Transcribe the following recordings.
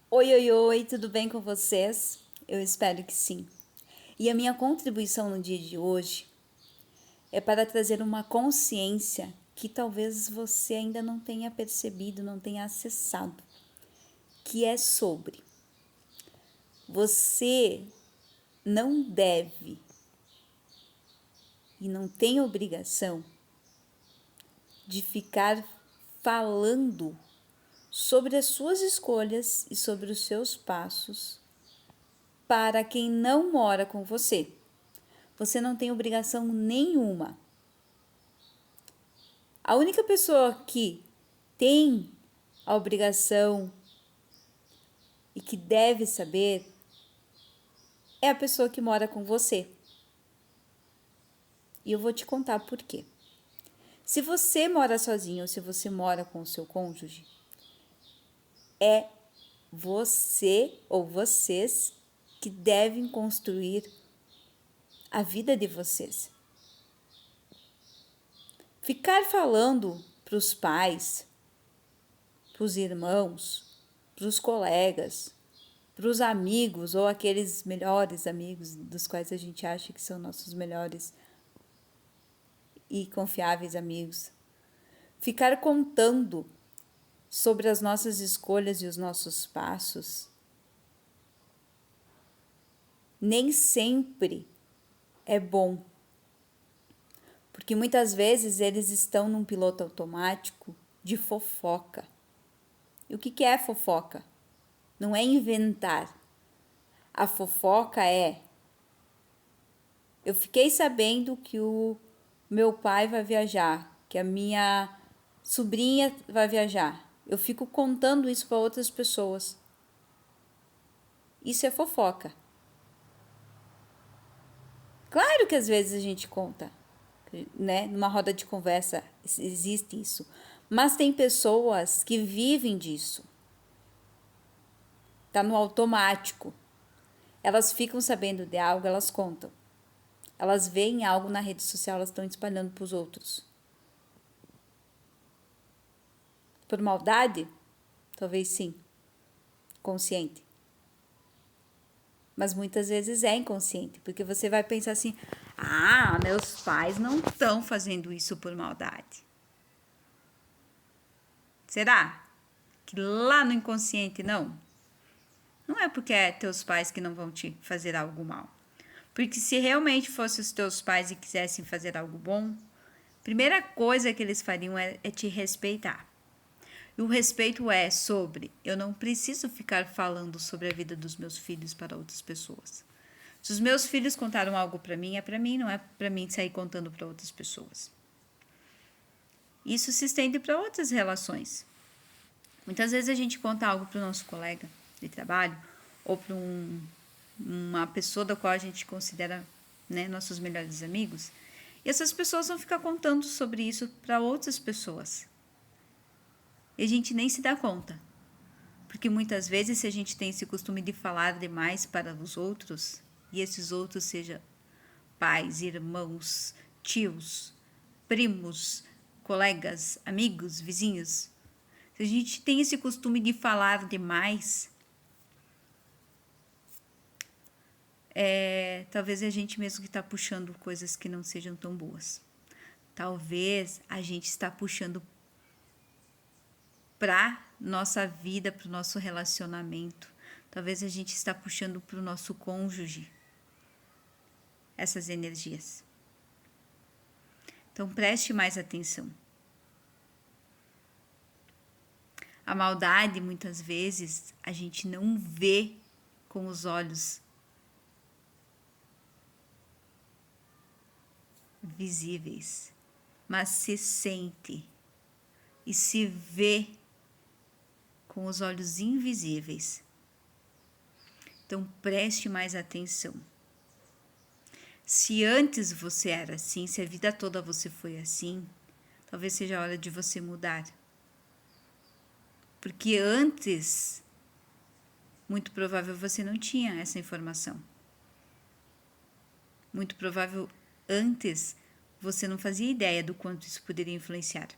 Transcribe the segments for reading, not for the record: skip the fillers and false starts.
Oi, oi, oi, tudo bem com vocês? Eu espero que sim. E a minha contribuição no dia de hoje é para trazer uma consciência que talvez você ainda não tenha percebido, não tenha acessado, que é sobre você não deve e não tem obrigação de ficar falando sobre as suas escolhas e sobre os seus passos para quem não mora com você. Você não tem obrigação nenhuma. A única pessoa que tem a obrigação e que deve saber é a pessoa que mora com você. E eu vou te contar por quê. Se você mora sozinho ou se você mora com o seu cônjuge, é você ou vocês que devem construir a vida de vocês. Ficar falando para os pais, para os irmãos, para os colegas, para os amigos ou aqueles melhores amigos dos quais a gente acha que são nossos melhores e confiáveis amigos. Ficar contando sobre as nossas escolhas e os nossos passos nem sempre é bom, porque muitas vezes eles estão num piloto automático de fofoca. E o que é fofoca? Não é inventar. A fofoca é: eu fiquei sabendo que o meu pai vai viajar, que a minha sobrinha vai viajar. Eu fico contando isso para outras pessoas. Isso é fofoca. Claro que às vezes a gente conta, né? Numa roda de conversa existe isso. Mas tem pessoas que vivem disso. Tá no automático. Elas ficam sabendo de algo, elas contam. Elas veem algo na rede social, elas estão espalhando para os outros. Por maldade? Talvez sim. Consciente. Mas muitas vezes é inconsciente, porque você vai pensar assim: ah, meus pais não estão fazendo isso por maldade. Será que lá no inconsciente não? Não é porque é teus pais que não vão te fazer algo mal. Porque se realmente fossem os teus pais e quisessem fazer algo bom, a primeira coisa que eles fariam é te respeitar. E o respeito é sobre: eu não preciso ficar falando sobre a vida dos meus filhos para outras pessoas. Se os meus filhos contaram algo para mim, é para mim, não é para mim sair contando para outras pessoas. Isso se estende para outras relações. Muitas vezes a gente conta algo para o nosso colega de trabalho ou para uma pessoa da qual a gente considera, né, nossos melhores amigos, e essas pessoas vão ficar contando sobre isso para outras pessoas. E a gente nem se dá conta. Porque muitas vezes, se a gente tem esse costume de falar demais para os outros, e esses outros sejam pais, irmãos, tios, primos, colegas, amigos, vizinhos, se a gente tem esse costume de falar demais, talvez a gente mesmo que está puxando coisas que não sejam tão boas. Talvez a gente está puxando para nossa vida, para o nosso relacionamento. Talvez a gente está puxando para o nosso cônjuge essas energias. Então preste mais atenção. A maldade, muitas vezes, a gente não vê com os olhos visíveis, mas se sente e se vê com os olhos invisíveis. Então preste mais atenção. Se antes você era assim, se a vida toda você foi assim, talvez seja a hora de você mudar. Porque antes, muito provável você não tinha essa informação. Muito provável antes você não fazia ideia do quanto isso poderia influenciar.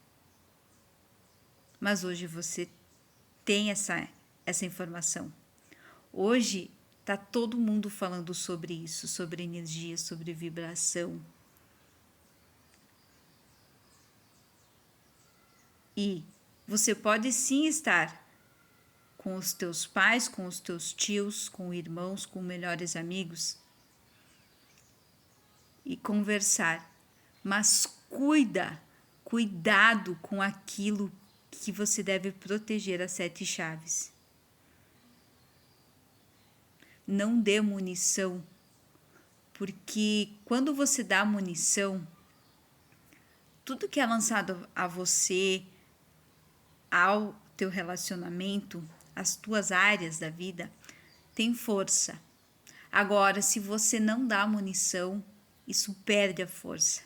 Mas hoje você tem essa essa informação. Hoje está todo mundo falando sobre isso, sobre energia, sobre vibração. E você pode sim estar com os teus pais, com os teus tios, com irmãos, com melhores amigos e conversar. Mas cuidado com aquilo que você deve proteger as 7 chaves. Não dê munição, porque quando você dá munição, tudo que é lançado a você, ao teu relacionamento, as tuas áreas da vida, tem força. Agora, se você não dá munição, isso perde a força.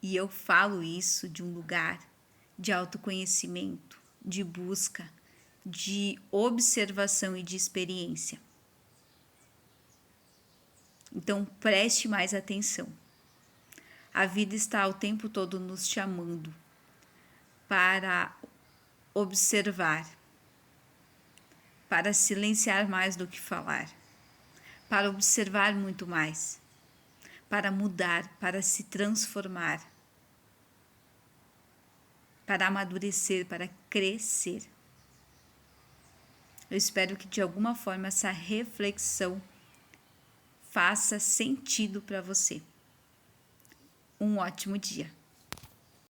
E eu falo isso de um lugar de autoconhecimento, de busca, de observação e de experiência. Então, preste mais atenção. A vida está o tempo todo nos chamando para observar, para silenciar mais do que falar, para observar muito mais, para mudar, para se transformar, para amadurecer, para crescer. Eu espero que de alguma forma essa reflexão faça sentido para você. Um ótimo dia.